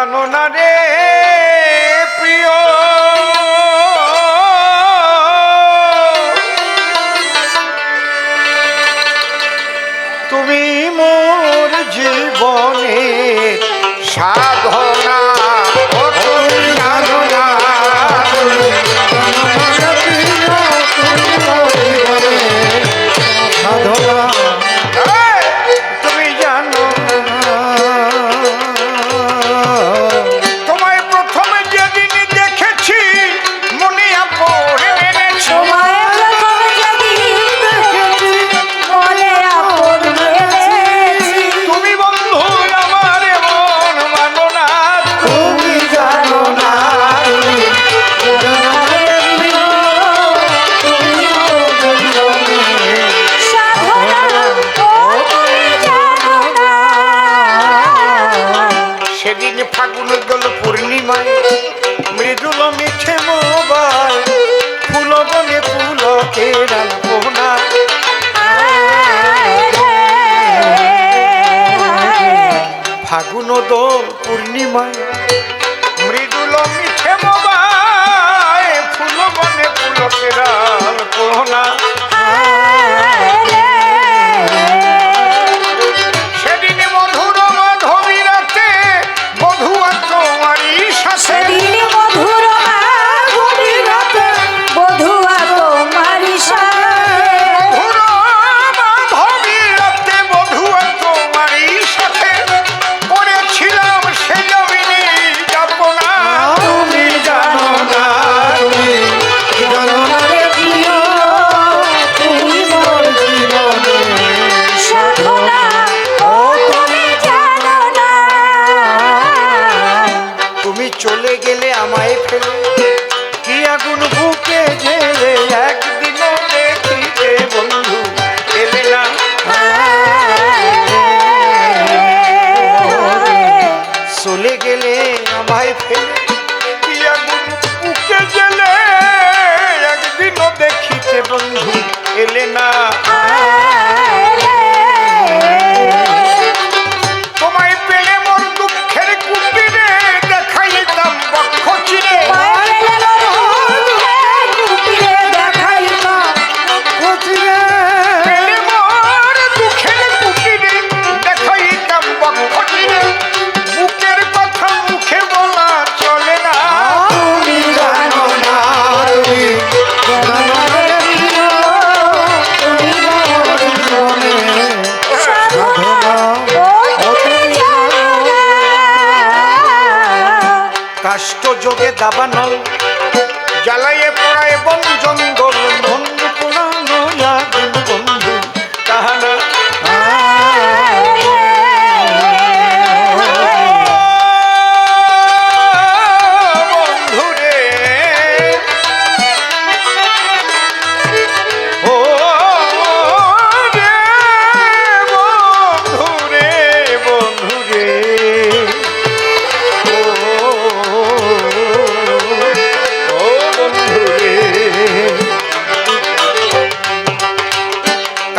জানো না রে প্রিয় তুমি মোর জীবনের সাধনা ফাগুন গেল পূর্ণিমায় মৃদুল মিঠে মোবাইল ফুল বনে পুলকের আলপনা ফাগুন দোল পূর্ণিমায় মৃদুল মিঠে মোবাইল ফুল বনে পুলকের আলপনা চলে গেলে আমায় ফেলে কি আগুন বুকে জেলে একদিনও দেখিতে বন্ধু এলে না চলে গেলে আমায় ফেলে কি আগুন বুকে জেলে একদিনও দেখিতে বন্ধু এলে না কাষ্ট যোগে দাবানল জ্বালাইয়ে পড়ায় বন জঙ্গল বন্ধু পুরানো আগুন বন্ধু তাহানা বন্ধু রে ও রে বন্ধু রে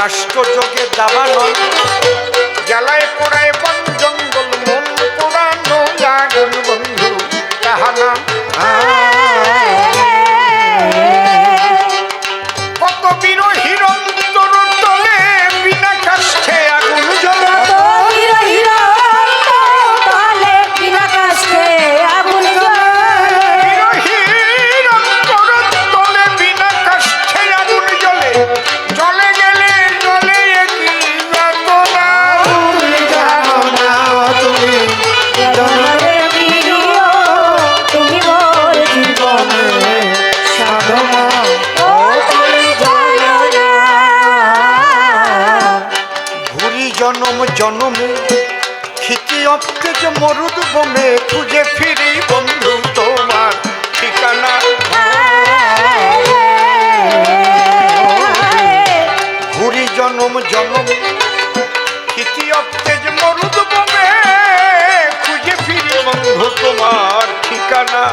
কাষ্ট যোগে দাবানল জ্বালায় পোড়ায় বন জঙ্গল মন পোড়ানো আগুন বন্ধু তাহানা কত বিরোহীর অন্তর তলে বিনা কাষ্ঠে আগুন জ্বলে জনম জনমে খিতি অপ্তেজ মরুদ বনে খুঁজে ফিরি বন্ধু তোমার ঠিকানা ঘুরি জনম জনমে খিতি অপ্তেজ মরুদ বনে খুঁজে ফিরি বন্ধু তোমার ঠিকানা